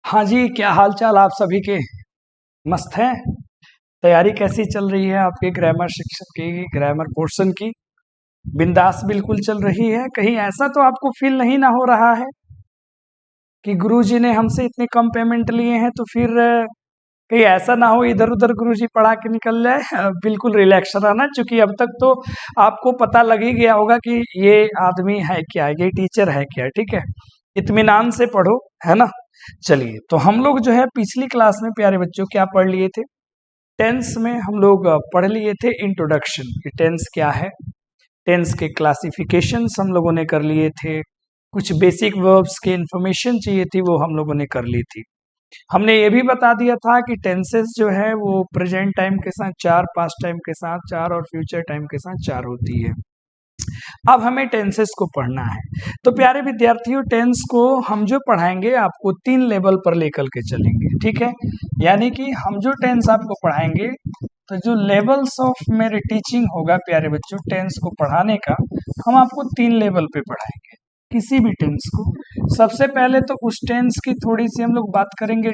हाँ जी, क्या हाल चाल आप सभी के? मस्त हैं? तैयारी कैसी चल रही है आपके ग्रामर शिक्षक की, ग्रामर पोर्शन की? बिंदास बिल्कुल चल रही है? कहीं ऐसा तो आपको फील नहीं ना हो रहा है कि गुरुजी ने हमसे इतने कम पेमेंट लिए हैं तो फिर कहीं ऐसा ना हो इधर उधर गुरुजी पढ़ा के निकल जाए। बिल्कुल रिलैक्स रहना, क्योंकि अब तक तो आपको पता लग ही गया होगा कि ये आदमी है क्या, ये टीचर है क्या। ठीक है, इत्मीनान से पढ़ो, है ना। चलिए, तो हम लोग जो है पिछली क्लास में प्यारे बच्चों क्या पढ़ लिए थे? टेंस में हम लोग पढ़ लिए थे इंट्रोडक्शन कि टेंस क्या है, टेंस के क्लासिफिकेशंस हम लोगों ने कर लिए थे, कुछ बेसिक वर्ब्स की इंफॉर्मेशन चाहिए थी वो हम लोगों ने कर ली थी। हमने ये भी बता दिया था कि टेंसेस जो है वो प्रेजेंट टाइम के साथ चार, पास्ट टाइम के साथ चार और फ्यूचर टाइम के साथ चार होती है। अब हमें टेंसेस को पढ़ना है। तो प्यारे विद्यार्थियों, टेंस को हम जो पढ़ाएंगे आपको 3 लेवल पर लेकर के चलेंगे। ठीक है, यानी कि हम जो टेंस आपको पढ़ाएंगे तो जो लेवल्स ऑफ मेरे टीचिंग होगा प्यारे बच्चों टेंस को पढ़ाने का, हम आपको 3 लेवल पे पढ़ाएंगे किसी भी टेंस को। सबसे पहले तो उस टेंस की थोड़ी सी हम लोग बात करेंगे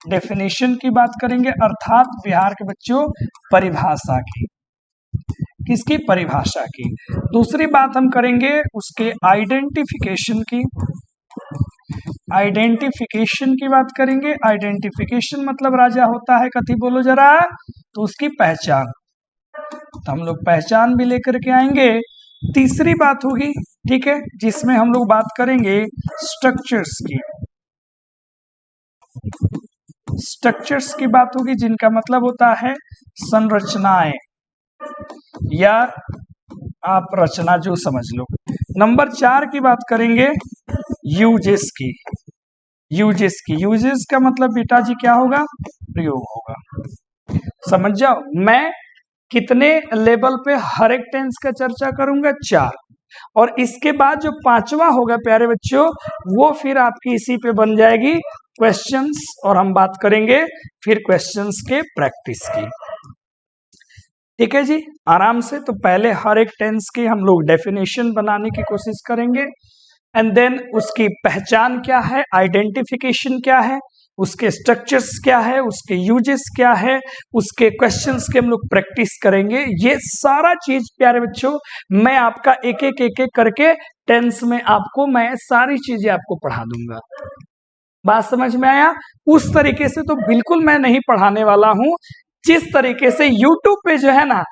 डेफिनेशन की बात करेंगे, अर्थात बिहार के बच्चों परिभाषा की। किसकी? परिभाषा की। दूसरी बात हम करेंगे उसके आइडेंटिफिकेशन की बात करेंगे। आइडेंटिफिकेशन मतलब राजा होता है कथी, बोलो जरा, तो उसकी पहचान, तो हम लोग पहचान भी लेकर के आएंगे। तीसरी बात होगी, ठीक है, जिसमें हम लोग बात करेंगे स्ट्रक्चर्स की बात होगी, जिनका मतलब होता है संरचनाएं, या आप रचना जो समझ लो। नंबर 4 की बात करेंगे यूजेस की। यूजेस का मतलब बेटा जी क्या होगा? प्रयोग होगा। समझ जाओ, मैं कितने लेवल पे हर एक टेंस का चर्चा करूंगा? 4। और इसके बाद जो 5वां होगा प्यारे बच्चों, वो फिर आपकी इसी पे बन जाएगी क्वेश्चंस, और हम बात करेंगे फिर क्वेश्चंस के प्रैक्टिस की। ठीक है जी, आराम से। तो पहले हर एक टेंस की हम लोग डेफिनेशन बनाने की कोशिश करेंगे, एंड देन उसकी पहचान क्या है, आइडेंटिफिकेशन क्या है, उसके स्ट्रक्चर्स क्या है, उसके यूजेस क्या है, उसके क्वेश्चंस के हम लोग प्रैक्टिस करेंगे। ये सारा चीज प्यारे बच्चों मैं आपका एक एक करके टेंस में आपको मैं सारी चीजें आपको पढ़ा दूंगा। बात समझ में आया? उस तरीके से तो बिल्कुल मैं नहीं पढ़ाने वाला हूं जिस तरीके से YouTube पे जो है ना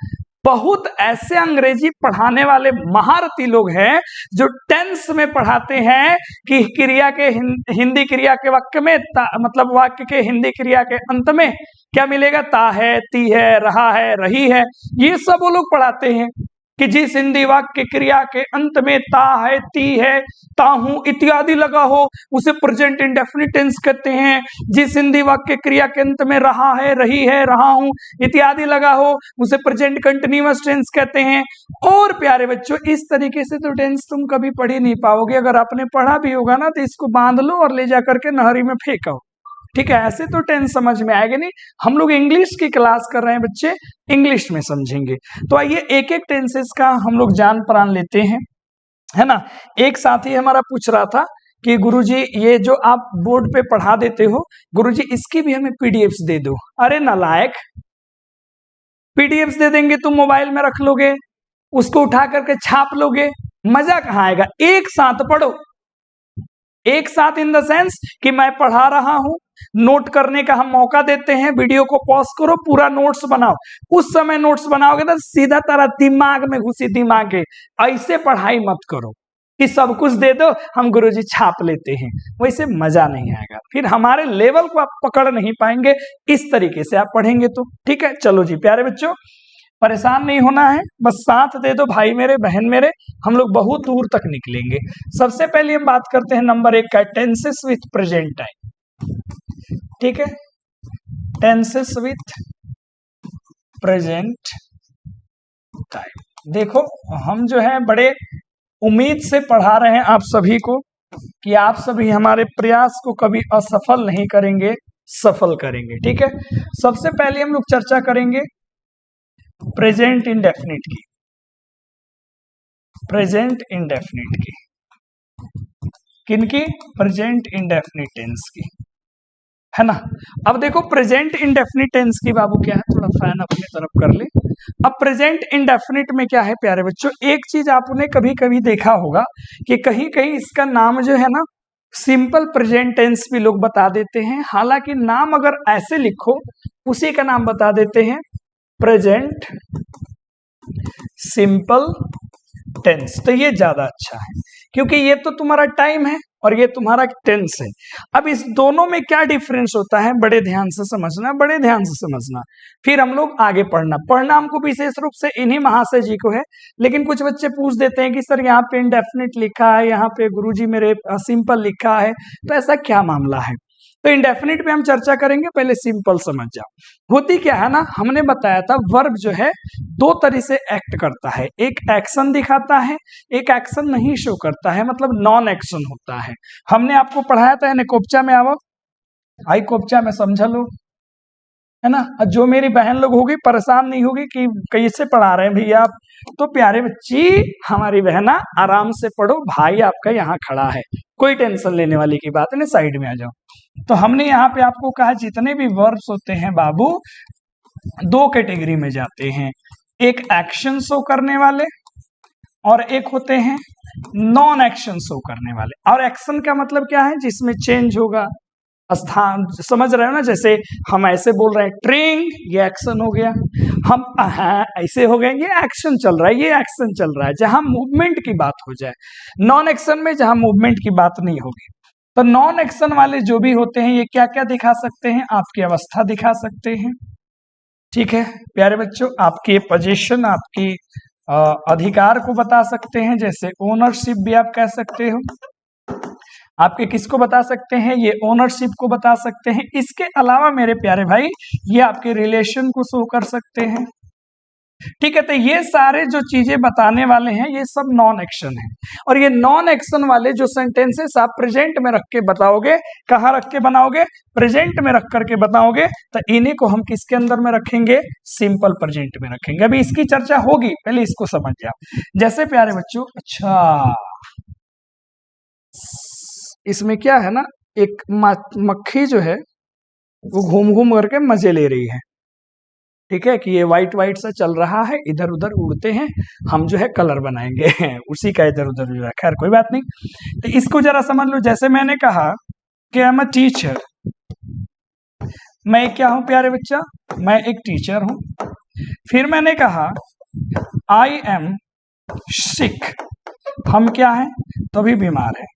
बहुत ऐसे अंग्रेजी पढ़ाने वाले महारथी लोग हैं जो टेंस में पढ़ाते हैं कि क्रिया के हिंदी क्रिया के वाक्य में मतलब वाक्य के हिंदी क्रिया के अंत में क्या मिलेगा? ता है, ती है, रहा है, रही है। ये सब वो लोग पढ़ाते हैं कि जिस हिंदी वाक्य क्रिया के अंत में ता है, ती है, ताहू इत्यादि लगा हो उसे प्रेजेंट इंडेफिनिट टेंस कहते हैं। जिस हिंदी वाक्य क्रिया के अंत में रहा है, रही है, रहा हूं इत्यादि लगा हो उसे प्रेजेंट कंटिन्यूअस टेंस कहते हैं। और प्यारे बच्चों, इस तरीके से तो टेंस तुम कभी पढ़ ही नहीं पाओगे। अगर आपने पढ़ा भी होगा ना तो इसको बांध लो और ले जाकर के नहरी में फेंको। ठीक है, ऐसे तो टेंस समझ में आएगा नहीं। हम लोग इंग्लिश की क्लास कर रहे हैं बच्चे, इंग्लिश में समझेंगे। तो आइए एक एक टेंसेस का हम लोग जान प्राण लेते हैं, है ना। एक साथी हमारा पूछ रहा था कि गुरुजी ये जो आप बोर्ड पे पढ़ा देते हो गुरुजी इसकी भी हमें पीडीएफ्स दे दो। अरे नालायक, पीडीएफ्स दे देंगे तुम मोबाइल में रख लोगे, उसको उठा करके छाप लोगे, मजा कहाँ आएगा? एक साथ पढ़ो। एक साथ इन द सेंस कि मैं पढ़ा रहा हूं, नोट करने का हम मौका देते हैं, वीडियो को पॉज करो, पूरा नोट्स बनाओ। उस समय नोट्स बनाओगे तो सीधा तारा दिमाग में घुसी, दिमाग के ऐसे पढ़ाई मत करो कि सब कुछ दे दो हम गुरुजी छाप लेते हैं, वैसे मजा नहीं आएगा, फिर हमारे लेवल को आप पकड़ नहीं पाएंगे। इस तरीके से आप पढ़ेंगे तो ठीक है। चलो जी प्यारे बच्चों, परेशान नहीं होना है, बस साथ दे दो भाई मेरे, बहन मेरे, हम लोग बहुत दूर तक निकलेंगे। सबसे पहले हम बात करते हैं नंबर 1 का, टेंसेस विथ प्रेजेंट टाइम। ठीक है, टेंसेस विथ प्रेजेंट टाइम। देखो, हम जो है बड़े उम्मीद से पढ़ा रहे हैं आप सभी को कि आप सभी हमारे प्रयास को कभी असफल नहीं करेंगे, सफल करेंगे। ठीक है, सबसे पहले हम लोग चर्चा करेंगे प्रेजेंट इंडेफिनिट की। किनकी? प्रेजेंट इंडेफिनिट टेंस की, है ना। अब देखो प्रेजेंट इंडेफिनिट टेंस की बाबू क्या है, थोड़ा फैन अपनी तरफ कर ले। अब प्रेजेंट इंडेफिनिट में क्या है प्यारे बच्चों, एक चीज आपने कभी कभी देखा होगा कि कहीं कहीं इसका नाम जो है ना सिंपल प्रेजेंट टेंस भी लोग बता देते हैं, हालांकि नाम अगर ऐसे लिखो उसी का नाम बता देते हैं प्रेजेंट सिंपल टेंस। तो ये ज्यादा अच्छा है क्योंकि ये तो तुम्हारा टाइम है और ये तुम्हारा टेंस है। अब इस दोनों में क्या डिफरेंस होता है, बड़े ध्यान से समझना, बड़े ध्यान से समझना, फिर हम लोग आगे पढ़ना हमको विशेष रूप से इन्हीं महाशय जी को है। लेकिन कुछ बच्चे पूछ देते हैं कि सर यहाँ पे इंडेफिनिट लिखा है, यहाँ पे गुरुजी मेरे सिंपल लिखा है, तो ऐसा क्या मामला है। तो इंडेफिनिट पे हम चर्चा करेंगे, पहले सिंपल समझ जाओ। होती क्या है ना, हमने बताया था वर्ब जो है दो तरह से एक्ट करता है, एक एक्शन दिखाता है, एक एक्शन नहीं शो करता है, मतलब नॉन एक्शन होता है। हमने आपको पढ़ाया था यानी कोपचा में आओ, आई कोपचा में समझ लो, है ना। जो मेरी बहन लोग होगी परेशान नहीं होगी कि कैसे पढ़ा रहे हैं भैया आप, तो प्यारे बच्ची हमारी बहना आराम से पढ़ो, भाई आपका यहाँ खड़ा है, कोई टेंशन लेने वाली की बात नहीं, साइड में आ जाओ। तो हमने यहाँ पे आपको कहा जितने भी वर्ब्स होते हैं बाबू दो कैटेगरी में जाते हैं, एक एक्शन शो करने वाले और एक होते हैं नॉन एक्शन शो करने वाले। और एक्शन का मतलब क्या है, जिसमें चेंज होगा स्थान, समझ रहे हो ना। जैसे हम ऐसे बोल रहे हैं ट्रिंग, ये एक्शन हो गया, हम ऐसे हो गए ये एक्शन चल रहा है, ये एक्शन चल रहा है। जहां मूवमेंट की बात हो जाए, नॉन एक्शन में जहां मूवमेंट की बात नहीं होगी। तो नॉन एक्शन वाले जो भी होते हैं ये क्या क्या दिखा सकते हैं, आपकी अवस्था दिखा सकते हैं, ठीक है प्यारे बच्चों, आपकी पोजीशन, आपकी अधिकार को बता सकते हैं, जैसे ओनरशिप भी आप कह सकते हो। आपके किसको बता सकते हैं, ये ओनरशिप को बता सकते हैं। इसके अलावा मेरे प्यारे भाई ये आपके रिलेशन को शो कर सकते हैं, ठीक है। तो ये सारे जो चीजें बताने वाले हैं ये सब नॉन एक्शन है। और ये नॉन एक्शन वाले जो सेंटेंसेस आप प्रेजेंट में रख के बताओगे, कहाँ रख के बनाओगे, प्रेजेंट में रख करके बताओगे, तो इन्हीं को हम किसके अंदर में रखेंगे, सिंपल प्रेजेंट में रखेंगे। अभी इसकी चर्चा होगी, पहले इसको समझ जाओ। जैसे प्यारे बच्चों, अच्छा इसमें क्या है ना, एक मक्खी जो है वो घूम घूम करके मजे ले रही है, ठीक है, कि ये व्हाइट व्हाइट सा चल रहा है, इधर उधर उड़ते हैं, हम जो है कलर बनाएंगे उसी का इधर उधर जो है, खैर कोई बात नहीं। तो इसको जरा समझ लो। जैसे मैंने कहा कि आई एम अ टीचर, मैं क्या हूं प्यारे बच्चा, मैं एक टीचर हूं। फिर मैंने कहा आई एम सिक, हम क्या हैं, तो भी बीमार है।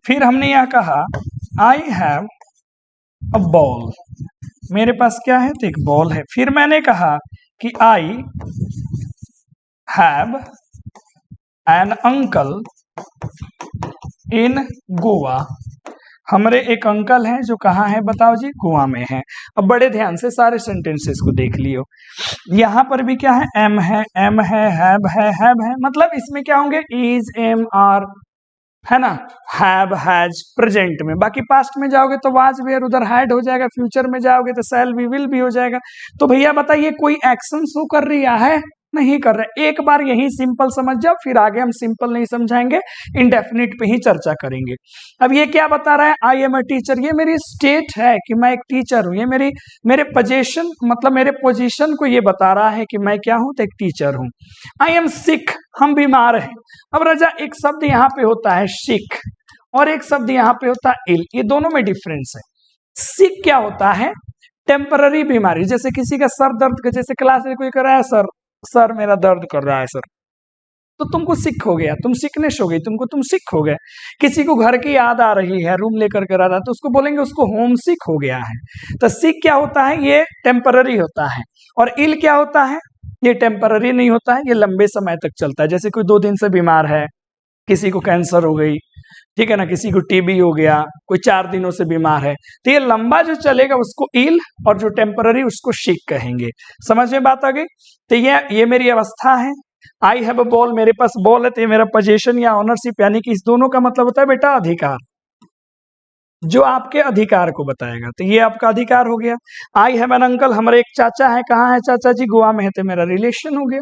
फिर हमने यह कहा आई हैव अ बॉल, मेरे पास क्या है, तो एक बॉल है। फिर मैंने कहा कि आई हैव एन अंकल इन गोवा, हमारे एक अंकल हैं जो कहाँ है, बताओ जी, गोवा में है। अब बड़े ध्यान से सारे सेंटेंसेस को देख लियो, यहाँ पर भी क्या है, एम है, एम है, हैव है, मतलब इसमें क्या होंगे, इज, एम, आर, है ना, हैव, हैज प्रेजेंट में। बाकी पास्ट में जाओगे तो वाज, वेयर, उधर हैड हो जाएगा, फ्यूचर में जाओगे तो शैल बी, विल भी हो जाएगा। तो भैया बताइए कोई एक्शन शो कर रहा है, नहीं कर रहा। एक बार यही सिंपल समझ जाओ, फिर आगे हम सिंपल नहीं समझाएंगे, इंडेफिनिट पे ही चर्चा करेंगे। अब ये क्या बता रहा है, आई एम अ टीचर, ये मेरी स्टेट है कि मैं एक टीचर हूं, ये मेरे पोजीशन, मतलब मेरे पोजीशन को ये बता रहा है कि मैं क्या हूं, तो एक टीचर हूं। आई एम सिक, हम बीमार हैं। अब राजा एक शब्द यहाँ पे होता है सिक और एक शब्द यहाँ पे होता है इल, ये दोनों में डिफरेंस है। सिक क्या होता है, टेम्पररी बीमारी, जैसे किसी का सर दर्द, जैसे क्लास में कोई कर रहा है, सर मेरा दर्द कर रहा है सर, तो तुमको सिक हो गया, तुम सिकनेस हो गई तुमको, तुम सिक हो गए। किसी को घर की याद आ रही है, रूम लेकर के रह रहा है, तो उसको बोलेंगे उसको होम सिक हो गया है। तो सिक क्या होता है, ये टेम्पररी होता है। और इल क्या होता है, ये टेम्पररी नहीं होता है, ये लंबे समय तक चलता है। जैसे कोई 2 दिन से बीमार है, किसी को कैंसर हो गई, ठीक है ना, किसी को टीबी हो गया, कोई 4 दिनों से बीमार है, तो ये लंबा जो चलेगा उसको इल और जो टेम्पररी उसको सिक कहेंगे। समझ में बात आ गई। तो ये मेरी अवस्था है। आई हैव अ बॉल, मेरे पास बॉल है, तो ये मेरा पोजीशन या ऑनरशिप, यानी कि इस दोनों का मतलब होता है बेटा अधिकार, जो आपके अधिकार को बताएगा। तो ये आपका अधिकार हो गया। आई हैव एन अंकल, हमारे एक चाचा है, कहाँ है चाचा जी, गोवा में है, तो मेरा रिलेशन हो गया।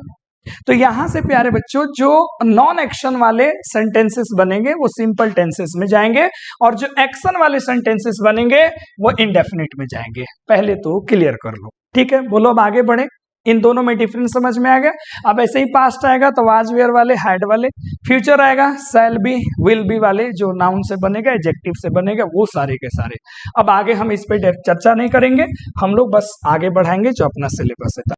तो यहां से प्यारे बच्चों जो नॉन एक्शन वाले सेंटेंसेस बनेंगे वो सिंपल टेंसेस में जाएंगे और जो एक्शन वाले सेंटेंसेस बनेंगे वो इंडेफिनिट में जाएंगे। पहले तो क्लियर कर लो, ठीक है। बोलो अब आगे बढ़े। इन दोनों में डिफरेंस समझ में आ गया। अब ऐसे ही पास्ट आएगा तो वाज वेयर वाले, हैड वाले, फ्यूचर आएगा शैल बी विल बी वाले जो नाउन से बनेगा एडजेक्टिव से बनेगा वो सारे के सारे। अब आगे हम इस पे चर्चा नहीं करेंगे, हम लोग बस आगे बढ़ाएंगे जो अपना सिलेबस है।